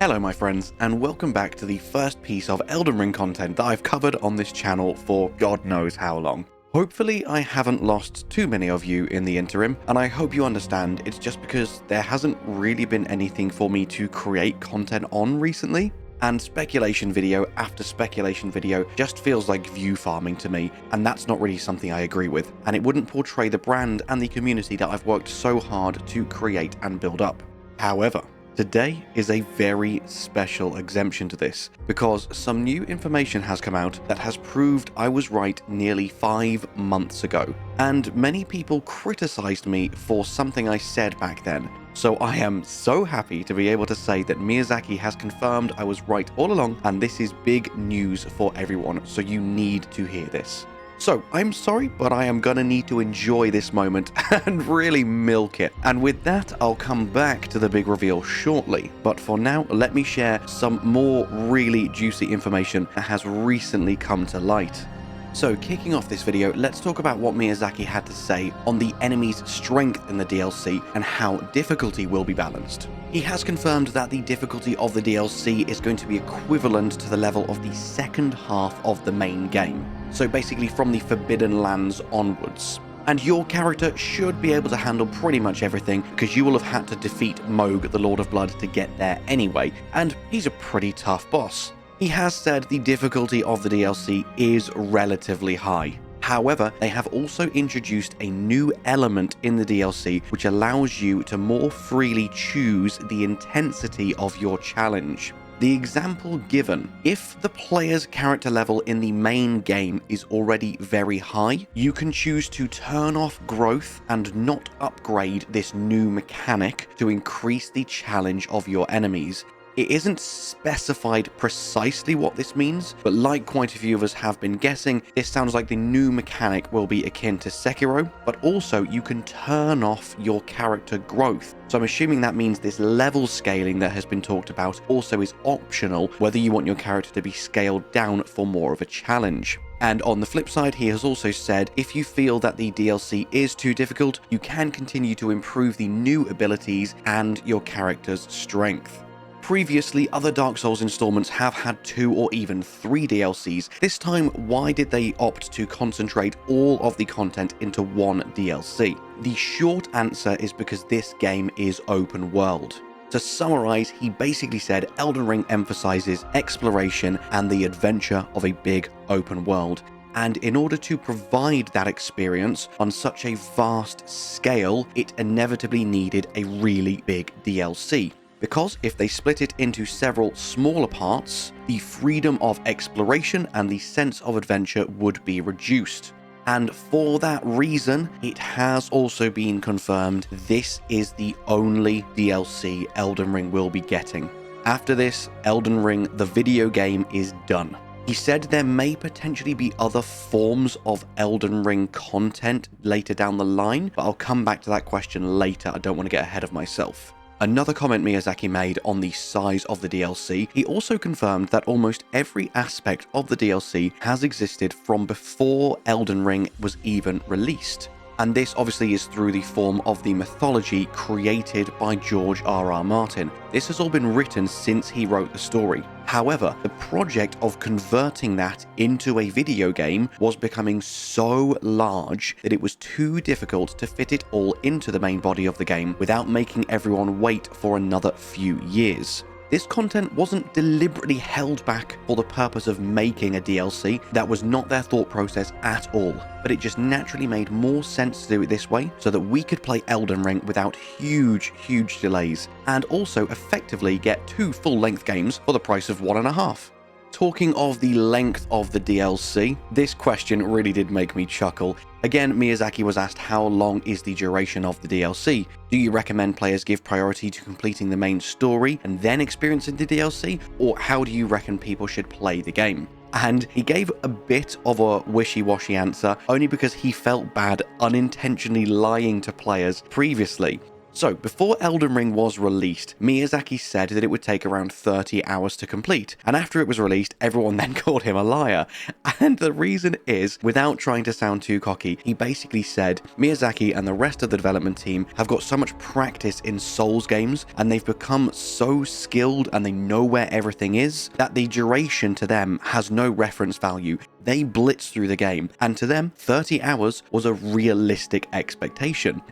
Hello my friends, and welcome back to the first piece of Elden Ring content that I've covered on this channel for God knows how long. Hopefully I haven't lost too many of you in the interim, and I hope you understand it's just because there hasn't really been anything for me to create content on recently, and speculation video after speculation video just feels like view farming to me, and that's not really something I agree with, and it wouldn't portray the brand and the community that I've worked so hard to create and build up. However, today is a very special exemption to this, because some new information has come out that has proved I was right nearly 5 months ago, and many people criticized me for something I said back then. So I am so happy to be able to say that Miyazaki has confirmed I was right all along, and this is big news for everyone, so you need to hear this. So, I'm sorry, but I am gonna need to enjoy this moment and really milk it. And with that, I'll come back to the big reveal shortly. But for now, let me share some more really juicy information that has recently come to light. So, kicking off this video, let's talk about what Miyazaki had to say on the enemy's strength in the DLC and how difficulty will be balanced. He has confirmed that the difficulty of the DLC is going to be equivalent to the level of the second half of the main game. So basically from the Forbidden Lands onwards. And your character should be able to handle pretty much everything, because you will have had to defeat Moog, the Lord of Blood, to get there anyway, and he's a pretty tough boss. He has said the difficulty of the DLC is relatively high. However, they have also introduced a new element in the DLC which allows you to more freely choose the intensity of your challenge. The example given, if the player's character level in the main game is already very high, you can choose to turn off growth and not upgrade this new mechanic to increase the challenge of your enemies. It isn't specified precisely what this means, but like quite a few of us have been guessing, this sounds like the new mechanic will be akin to Sekiro, but also you can turn off your character growth. So I'm assuming that means this level scaling that has been talked about also is optional, whether you want your character to be scaled down for more of a challenge. And on the flip side, he has also said if you feel that the DLC is too difficult, you can continue to improve the new abilities and your character's strength. Previously, other Dark Souls installments have had 2 or even 3 DLCs. This time, why did they opt to concentrate all of the content into one DLC? The short answer is because this game is open world. To summarize, he basically said Elden Ring emphasizes exploration and the adventure of a big open world. And in order to provide that experience on such a vast scale, it inevitably needed a really big DLC. Because if they split it into several smaller parts, the freedom of exploration and the sense of adventure would be reduced. And for that reason, it has also been confirmed this is the only DLC Elden Ring will be getting. After this, Elden Ring, the video game, is done. He said there may potentially be other forms of Elden Ring content later down the line, but I'll come back to that question later. I don't want to get ahead of myself. Another comment Miyazaki made on the size of the DLC, he also confirmed that almost every aspect of the DLC has existed from before Elden Ring was even released. And this obviously is through the form of the mythology created by George R.R. Martin. This has all been written since he wrote the story. However, the project of converting that into a video game was becoming so large that it was too difficult to fit it all into the main body of the game without making everyone wait for another few years. This content wasn't deliberately held back for the purpose of making a DLC. That was not their thought process at all, but it just naturally made more sense to do it this way so that we could play Elden Ring without huge delays, and also effectively get 2 full-length games for the price of 1.5. Talking of the length of the DLC, this question really did make me chuckle. Again, Miyazaki was asked how long is the duration of the DLC? Do you recommend players give priority to completing the main story and then experiencing the DLC? Or how do you reckon people should play the game? And he gave a bit of a wishy-washy answer, only because he felt bad unintentionally lying to players previously. So, before Elden Ring was released, Miyazaki said that it would take around 30 hours to complete, and after it was released, everyone then called him a liar. And the reason is, without trying to sound too cocky, he basically said Miyazaki and the rest of the development team have got so much practice in Souls games, and they've become so skilled and they know where everything is, that the duration to them has no reference value. They blitz through the game, and to them, 30 hours was a realistic expectation.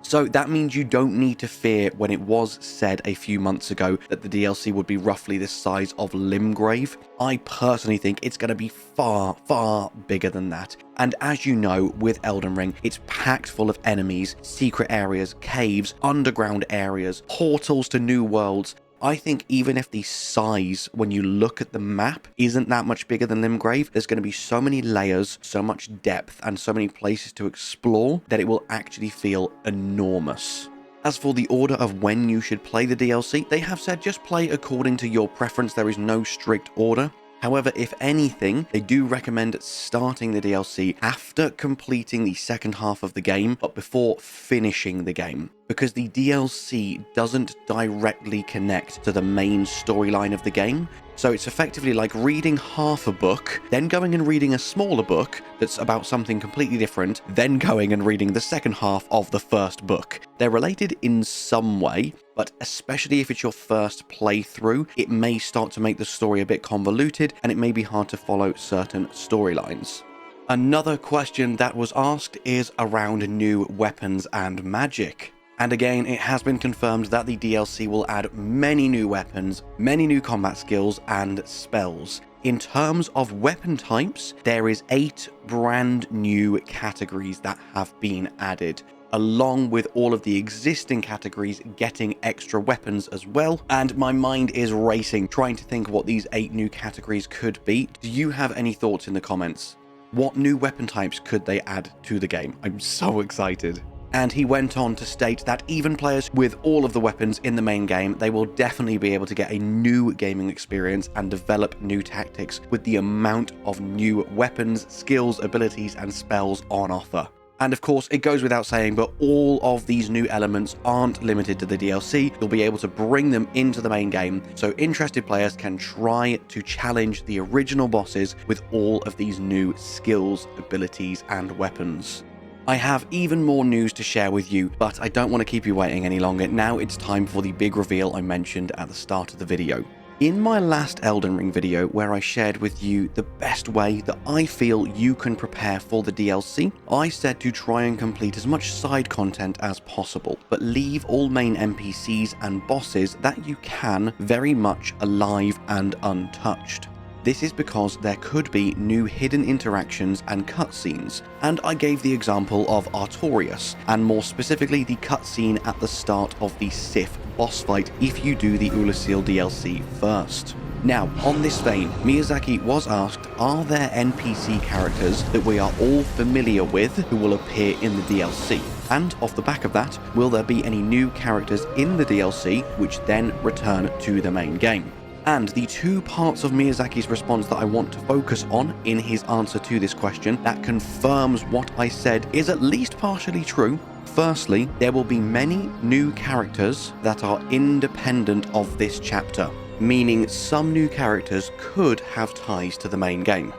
So that means you don't need to fear when it was said a few months ago that the DLC would be roughly the size of Limgrave. I personally think it's going to be far, far bigger than that. And as you know, with Elden Ring, it's packed full of enemies, secret areas, caves, underground areas, portals to new worlds. I think even if the size, when you look at the map, isn't that much bigger than Limgrave, there's going to be so many layers, so much depth, and so many places to explore that it will actually feel enormous. As for the order of when you should play the DLC, they have said just play according to your preference. There is no strict order. However, if anything, they do recommend starting the DLC after completing the second half of the game, but before finishing the game, because the DLC doesn't directly connect to the main storyline of the game. So it's effectively like reading half a book, then going and reading a smaller book that's about something completely different, then going and reading the second half of the first book. They're related in some way, but especially if it's your first playthrough, it may start to make the story a bit convoluted, and it may be hard to follow certain storylines. Another question that was asked is around new weapons and magic. And again, it has been confirmed that the DLC will add many new weapons, many new combat skills and spells. In terms of weapon types, there is 8 brand new categories that have been added, along with all of the existing categories getting extra weapons as well. And my mind is racing, trying to think what these 8 new categories could be. Do you have any thoughts in the comments? What new weapon types could they add to the game? I'm so excited. And he went on to state that even players with all of the weapons in the main game, they will definitely be able to get a new gaming experience and develop new tactics with the amount of new weapons, skills, abilities, and spells on offer. And of course, it goes without saying, but all of these new elements aren't limited to the DLC. You'll be able to bring them into the main game, so interested players can try to challenge the original bosses with all of these new skills, abilities, and weapons. I have even more news to share with you, but I don't want to keep you waiting any longer. Now it's time for the big reveal I mentioned at the start of the video. In my last Elden Ring video, where I shared with you the best way that I feel you can prepare for the DLC, I said to try and complete as much side content as possible, but leave all main NPCs and bosses that you can very much alive and untouched. This is because there could be new hidden interactions and cutscenes, and I gave the example of Artorias, and more specifically the cutscene at the start of the Sif boss fight if you do the Ulasil DLC first. Now, on this vein, Miyazaki was asked, are there NPC characters that we are all familiar with who will appear in the DLC? And off the back of that, will there be any new characters in the DLC which then return to the main game? And the 2 parts of Miyazaki's response that I want to focus on in his answer to this question that confirms what I said is at least partially true. Firstly, there will be many new characters that are independent of this chapter, meaning some new characters could have ties to the main game.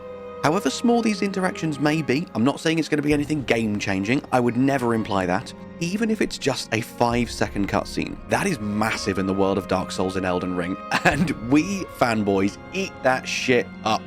However small these interactions may be, I'm not saying it's going to be anything game-changing, I would never imply that. Even if it's just a 5-second cutscene, that is massive in the world of Dark Souls and Elden Ring, and we fanboys eat that shit up.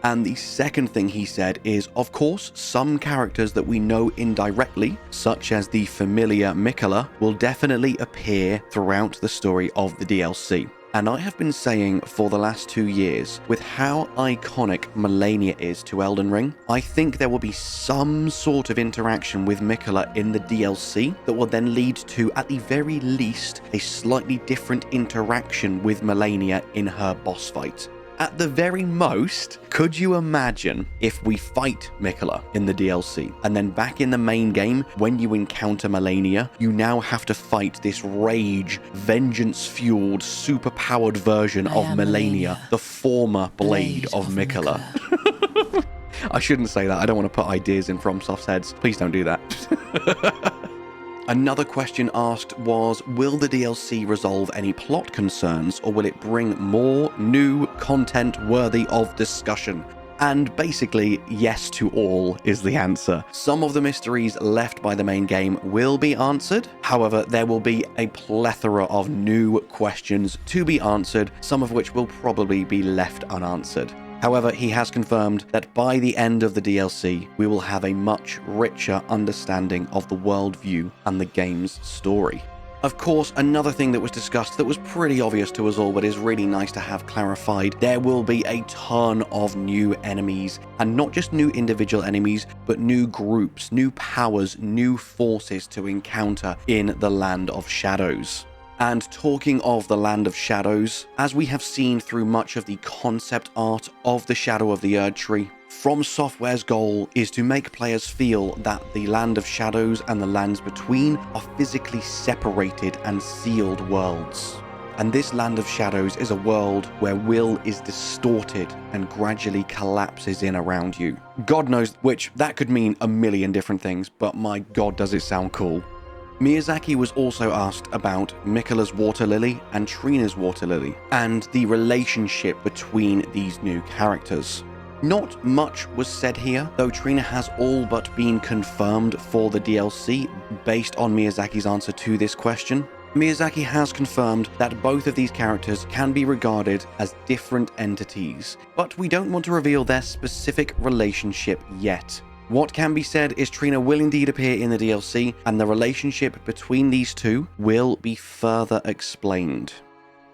And the second thing he said is, of course, some characters that we know indirectly, such as the familiar Miquella, will definitely appear throughout the story of the DLC. And I have been saying for the last 2 years, with how iconic Malenia is to Elden Ring, I think there will be some sort of interaction with Miquella in the DLC that will then lead to, at the very least, a slightly different interaction with Malenia in her boss fight. At the very most, could you imagine if we fight Miquella in the DLC, and then back in the main game, when you encounter Malenia, you now have to fight this rage, vengeance-fueled, super-powered version of Malenia, the former blade of Miquella. I shouldn't say that. I don't want to put ideas in FromSoft's heads. Please don't do that. Another question asked was, will the DLC resolve any plot concerns, or will it bring more new content worthy of discussion? And basically, yes to all is the answer. Some of the mysteries left by the main game will be answered. However, there will be a plethora of new questions to be answered, some of which will probably be left unanswered. However, he has confirmed that by the end of the DLC, we will have a much richer understanding of the worldview and the game's story. Of course, another thing that was discussed that was pretty obvious to us all, but is really nice to have clarified, there will be a ton of new enemies, and not just new individual enemies, but new groups, new powers, new forces to encounter in the Land of Shadows. And talking of the Land of Shadows, as we have seen through much of the concept art of the Shadow of the Erdtree, From Software's goal is to make players feel that the Land of Shadows and the lands between are physically separated and sealed worlds. And this Land of Shadows is a world where will is distorted and gradually collapses in around you. God knows which, that could mean a million different things, but my god does it sound cool. Miyazaki was also asked about Miquella's water lily and Trina's water lily, and the relationship between these new characters. Not much was said here, though Trina has all but been confirmed for the DLC based on Miyazaki's answer to this question. Miyazaki has confirmed that both of these characters can be regarded as different entities, but we don't want to reveal their specific relationship yet. What can be said is Trina will indeed appear in the DLC, and the relationship between these two will be further explained.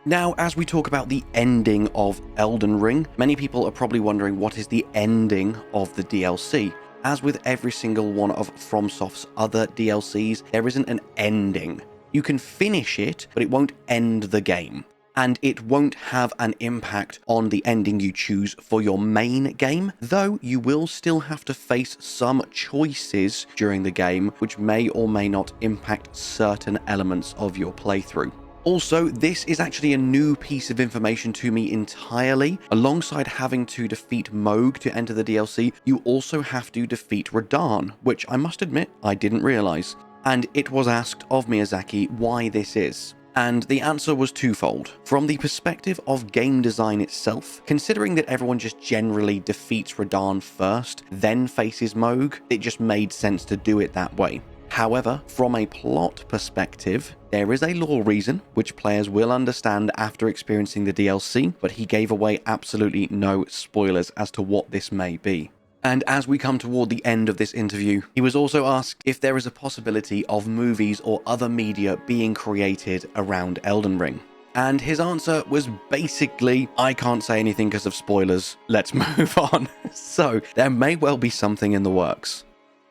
Now, as we talk about the ending of Elden Ring, many people are probably wondering what is the ending of the DLC. As with every single one of FromSoft's other DLCs, there isn't an ending. You can finish it, but it won't end the game. And it won't have an impact on the ending you choose for your main game, though you will still have to face some choices during the game which may or may not impact certain elements of your playthrough. Also, this is actually a new piece of information to me entirely. Alongside having to defeat Mohg to enter the DLC, you also have to defeat Radahn, which I must admit I didn't realise. And it was asked of Miyazaki why this is. And the answer was twofold. From the perspective of game design itself, considering that everyone just generally defeats Radahn first, then faces Mohg, it just made sense to do it that way. However, from a plot perspective, there is a lore reason, which players will understand after experiencing the DLC, but he gave away absolutely no spoilers as to what this may be. And as we come toward the end of this interview, he was also asked if there is a possibility of movies or other media being created around Elden Ring. And his answer was basically, I can't say anything because of spoilers, let's move on. So, there may well be something in the works.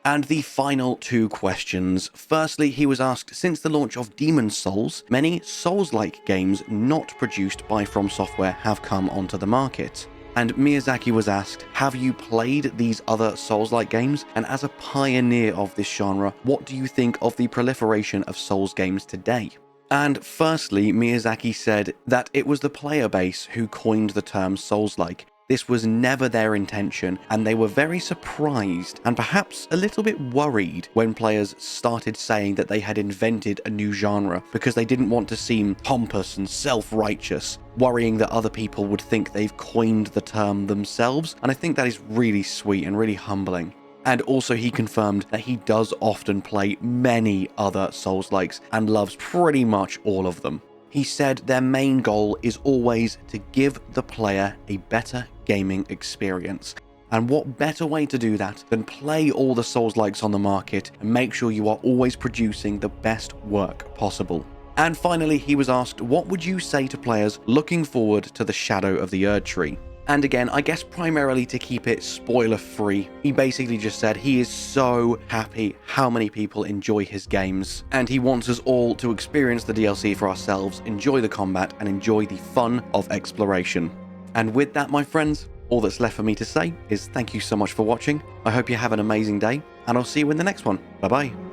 And the final two questions. Firstly, he was asked, since the launch of Demon's Souls, many Souls-like games not produced by From Software have come onto the market. And Miyazaki was asked, have you played these other Souls-like games? And as a pioneer of this genre, what do you think of the proliferation of Souls games today? And firstly, Miyazaki said that it was the player base who coined the term Souls-like. This was never their intention, and they were very surprised and perhaps a little bit worried when players started saying that they had invented a new genre because they didn't want to seem pompous and self-righteous, worrying that other people would think they've coined the term themselves, and I think that is really sweet and really humbling. And also he confirmed that he does often play many other Souls-likes and loves pretty much all of them. He said their main goal is always to give the player a better gaming experience. And what better way to do that than play all the Souls-likes on the market and make sure you are always producing the best work possible. And finally, he was asked, what would you say to players looking forward to the Shadow of the Erdtree? And again, I guess primarily to keep it spoiler-free, he basically just said he is so happy how many people enjoy his games, and he wants us all to experience the DLC for ourselves, enjoy the combat, and enjoy the fun of exploration. And with that, my friends, all that's left for me to say is thank you so much for watching. I hope you have an amazing day, and I'll see you in the next one. Bye-bye.